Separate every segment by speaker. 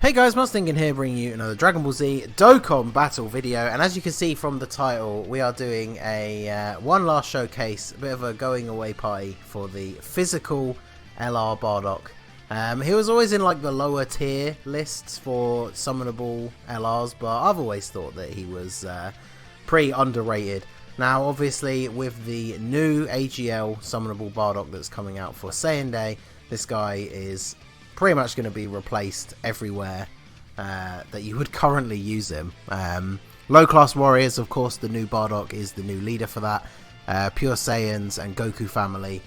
Speaker 1: Hey guys, Ningen here, bringing you another Dragon Ball Z Dokkan battle video, and as you can see from the title, we are doing a one last showcase, a bit of a going away party for the physical LR Bardock. He was always in like the lower tier lists for summonable LRs, but I've always thought that he was pretty underrated. Now obviously with the new AGL summonable Bardock that's coming out for Saiyan Day, this guy is pretty much going to be replaced everywhere that you would currently use him. Low class warriors, of course, the new Bardock is the new leader for that. Pure Saiyans and Goku family.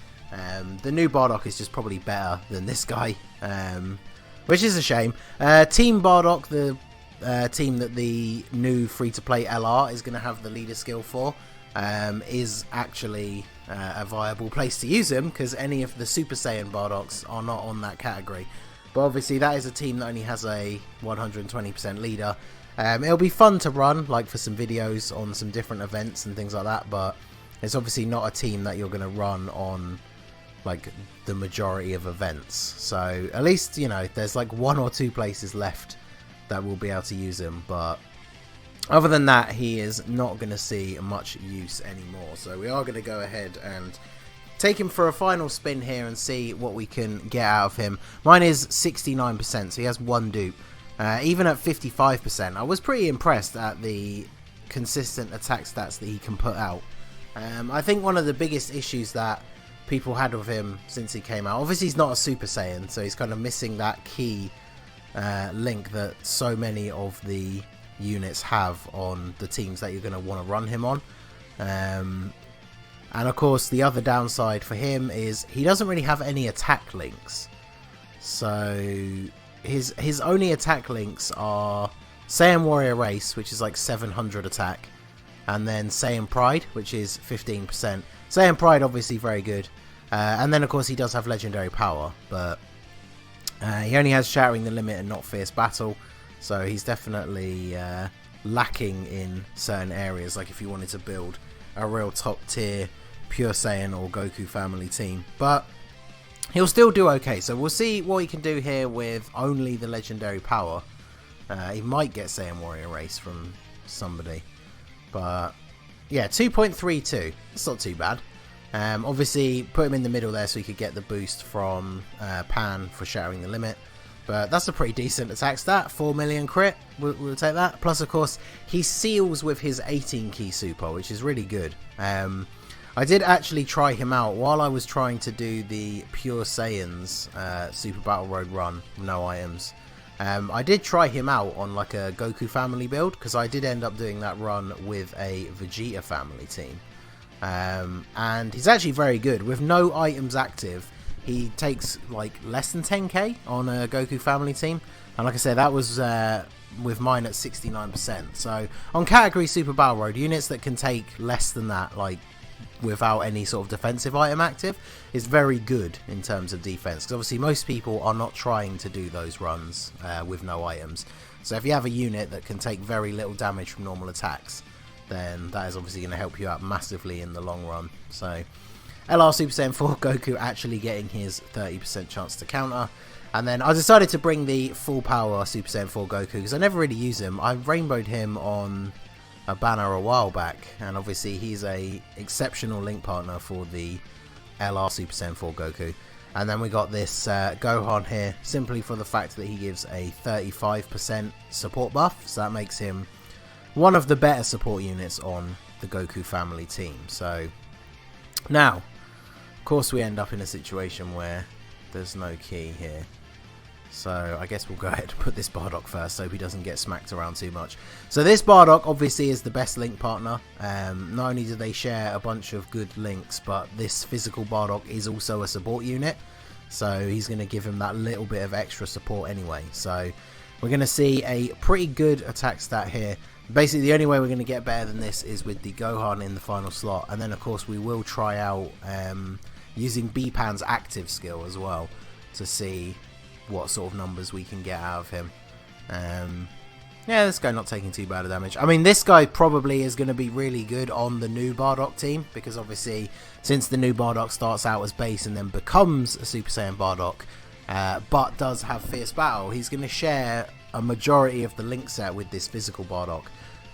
Speaker 1: The new Bardock is just probably better than this guy, which is a shame. Team Bardock, the team that the new free-to-play LR is going to have the leader skill for, is actually a viable place to use him, because any of the Super Saiyan Bardocks are not on that category. But obviously that is a team that only has a 120% leader. It'll be fun to run, like for some videos on some different events and things like that, but it's obviously not a team that you're going to run on like the majority of events. So at least, you know, there's like 1 or 2 places left that will be able to use him, but other than that, he is not going to see much use anymore. So we are going to go ahead and take him for a final spin here and see what we can get out of him. Mine is 69%, so he has 1 dupe. Even at 55%, I was pretty impressed at the consistent attack stats that he can put out. I think one of the biggest issues that people had with him since he came out, obviously he's not a Super Saiyan, so he's kind of missing that key link that so many of the units have on the teams that you're going to want to run him on. And of course the other downside for him is he doesn't really have any attack links. So his only attack links are Saiyan Warrior Race, which is like 700 attack, and then Saiyan Pride, which is 15%. Saiyan Pride obviously very good, and then of course he does have Legendary Power, but he only has Shattering the Limit and not Fierce Battle. So he's definitely lacking in certain areas, like if you wanted to build a real top tier Pure Saiyan or Goku family team. But he'll still do okay, so we'll see what he can do here with only the Legendary Power. He might get Saiyan Warrior Race from somebody, but yeah, 2.32, it's not too bad. Obviously put him in the middle there so he could get the boost from Pan for Shattering the Limit. But that's a pretty decent attack stat, 4 million crit, we'll take that. Plus, of course, he seals with his 18 key super, which is really good. I did actually try him out while I was trying to do the Pure Saiyans Super Battle Road run, no items. I did try him out on like a Goku family build, because I did end up doing that run with a Vegeta family team. And he's actually very good. With no items active, he takes like less than 10k on a Goku family team, and like I said, that was with mine at 69%. So on category Super Battle Road, units that can take less than that, like without any sort of defensive item active, is very good in terms of defense, because obviously most people are not trying to do those runs with no items. So if you have a unit that can take very little damage from normal attacks, then that is obviously going to help you out massively in the long run. So LR Super Saiyan 4 Goku actually getting his 30% chance to counter. And then I decided to bring the full power Super Saiyan 4 Goku, because I never really use him. I rainbowed him on a banner a while back, and obviously he's a exceptional link partner for the LR Super Saiyan 4 Goku. And then we got this Gohan here, simply for the fact that he gives a 35% support buff, so that makes him one of the better support units on the Goku family team. So now, of course, we end up in a situation where there's no key here. So I guess we'll go ahead and put this Bardock first, so he doesn't get smacked around too much. So this Bardock obviously is the best link partner. Not only do they share a bunch of good links, but this physical Bardock is also a support unit. So he's going to give him that little bit of extra support anyway. So we're going to see a pretty good attack stat here. Basically, the only way we're going to get better than this is with the Gohan in the final slot. And then, of course, we will try out using B-Pan's active skill as well to see what sort of numbers we can get out of him. Yeah, this guy not taking too bad of damage. I mean, this guy probably is going to be really good on the new Bardock team, because obviously, since the new Bardock starts out as base and then becomes a Super Saiyan Bardock, but does have Fierce Battle, he's going to share a majority of the link set with this physical Bardock.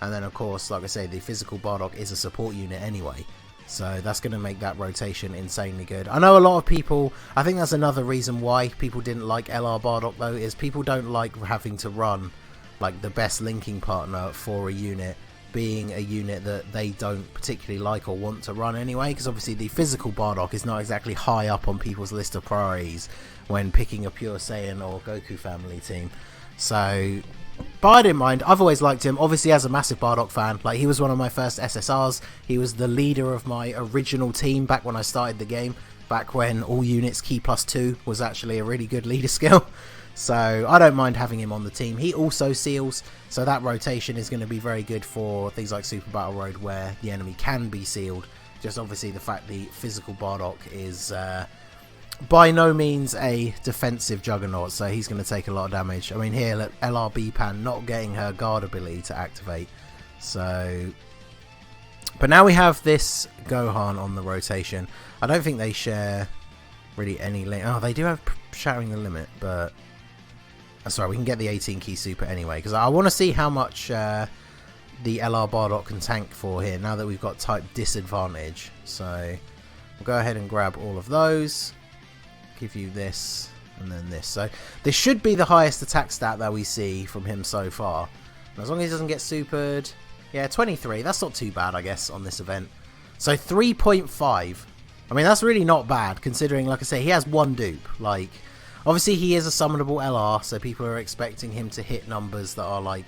Speaker 1: And then, of course, like I say, the physical Bardock is a support unit anyway. So that's going to make that rotation insanely good. I know a lot of people, I think that's another reason why people didn't like LR Bardock though, is people don't like having to run like the best linking partner for a unit being a unit that they don't particularly like or want to run anyway, because obviously the physical Bardock is not exactly high up on people's list of priorities when picking a pure Saiyan or Goku family team. So, but I didn't mind. I've always liked him, obviously as a massive Bardock fan. Like, he was one of my first SSRs, he was the leader of my original team back when I started the game, back when all units key +2 was actually a really good leader skill. So I don't mind having him on the team. He also seals, so that rotation is going to be very good for things like Super Battle Road where the enemy can be sealed. Just obviously the fact the physical Bardock is by no means a defensive juggernaut, so he's going to take a lot of damage. I mean, here, look, LRB Pan not getting her guard ability to activate. So, but now we have this Gohan on the rotation. I don't think they share really any link. Oh, they do have Shattering the Limit, but sorry, we can get the 18 key super anyway, because I want to see how much the LR Bardock can tank for here now that we've got type disadvantage. So we'll go ahead and grab all of those, give you this and then this. So this should be the highest attack stat that we see from him so far, and as long as he doesn't get supered. Yeah, 23, that's not too bad I guess on this event. So 3.5, I mean that's really not bad considering, like I say, he has one dupe. Like, obviously he is a summonable LR, so people are expecting him to hit numbers that are like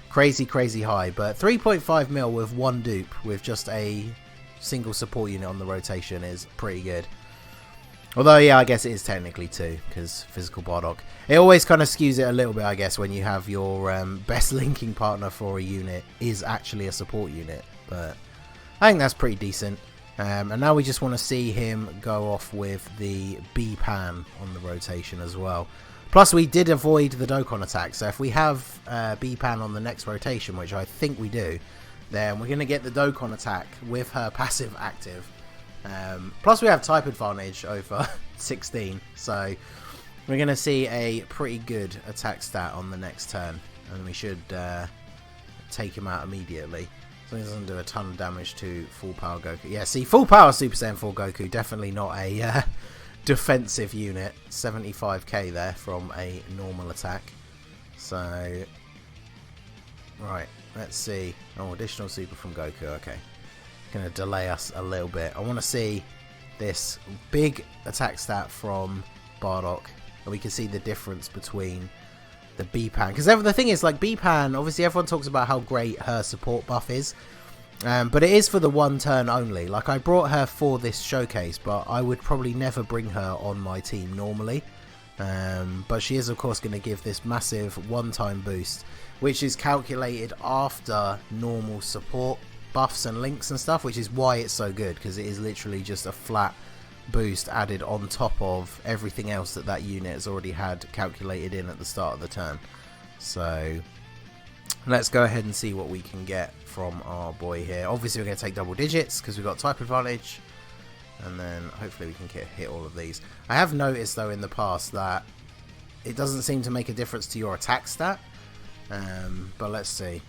Speaker 1: crazy high, but 3.5 mil with one dupe with just a single support unit on the rotation is pretty good. Although, yeah, I guess it is technically 2, because physical Bardock. It always kind of skews it a little bit, I guess, when you have your best linking partner for a unit is actually a support unit. But I think that's pretty decent. And now we just want to see him go off with the B-Pan on the rotation as well. Plus, we did avoid the Dokkan attack, so if we have B-Pan on the next rotation, which I think we do, then we're going to get the Dokkan attack with her passive active. Plus, we have type advantage over 16, so we're going to see a pretty good attack stat on the next turn, and we should take him out immediately. So he doesn't do a ton of damage to full power Goku. Yeah, see, full power Super Saiyan 4 Goku, definitely not a defensive unit. 75k there from a normal attack. So, right, let's see. Oh, additional super from Goku, okay. Gonna delay us a little bit. I want to see this big attack stat from Bardock, and we can see the difference between the B-Pan, because the thing is, like, B-Pan, obviously everyone talks about how great her support buff is, but it is for the one turn only. Like, I brought her for this showcase, but I would probably never bring her on my team normally, but she is of course going to give this massive one-time boost, which is calculated after normal support buffs and links and stuff, which is why it's so good, because it is literally just a flat boost added on top of everything else that unit has already had calculated in at the start of the turn. So let's go ahead and see what we can get from our boy here. Obviously we're going to take double digits because we've got type advantage, and then hopefully we can hit all of these. I have noticed though in the past that it doesn't seem to make a difference to your attack stat, but let's see.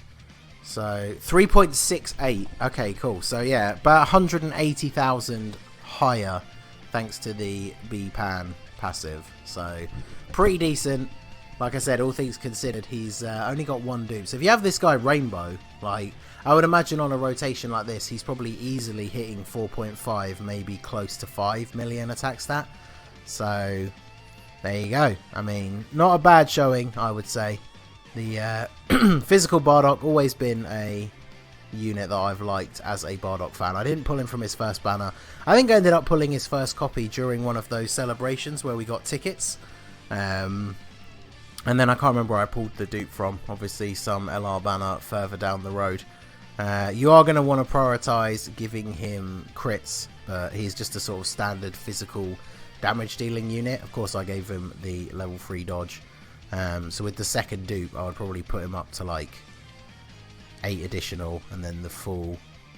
Speaker 1: So 3.68, okay, cool. So yeah, about 180,000 higher thanks to the B-Pan passive, so pretty decent. Like I said, all things considered, he's only got one dupe. So if you have this guy Rainbow, like, I would imagine on a rotation like this, he's probably easily hitting 4.5, maybe close to 5 million attack stat. So there you go. I mean, not a bad showing, I would say. The physical Bardock, always been a unit that I've liked as a Bardock fan. I didn't pull him from his first banner. I think I ended up pulling his first copy during one of those celebrations where we got tickets, and then I can't remember where I pulled the dupe from. Obviously some LR banner further down the road. You are going to want to prioritize giving him crits, but he's just a sort of standard physical damage dealing unit. Of course I gave him the level 3 dodge, so with the second dupe I would probably put him up to like 8 additional and then the full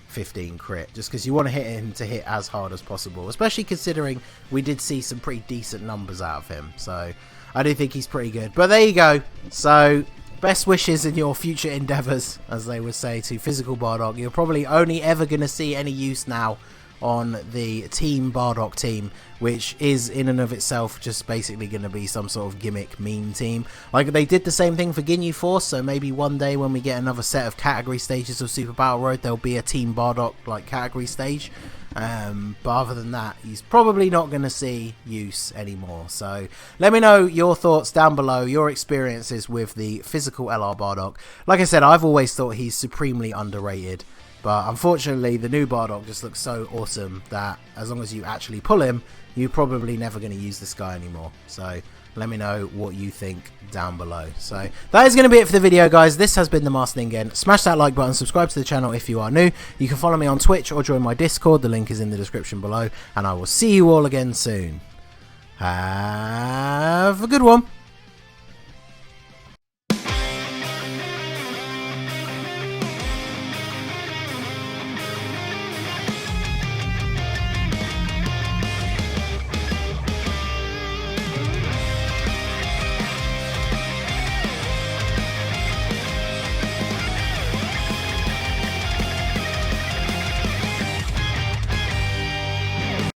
Speaker 1: 15 crit, just because you want to hit him to hit as hard as possible, especially considering we did see some pretty decent numbers out of him. So I do think he's pretty good. But there you go. So best wishes in your future endeavours, as they would say, to physical Bardock. You're probably only ever going to see any use now on the Team Bardock team, which is in and of itself just basically going to be some sort of gimmick meme team. Like they did the same thing for Ginyu Force, so maybe one day when we get another set of category stages of Super Battle Road, there'll be a Team Bardock like category stage. But other than that, he's probably not going to see use anymore. So let me know your thoughts down below, your experiences with the physical LR Bardock. Like I said, I've always thought he's supremely underrated. But unfortunately, the new Bardock just looks so awesome that as long as you actually pull him, you're probably never going to use this guy anymore. So let me know what you think down below. So that is going to be it for the video, guys. This has been the Master Ningen. Smash that like button, subscribe to the channel if you are new. You can follow me on Twitch or join my Discord. The link is in the description below. And I will see you all again soon. Have a good one.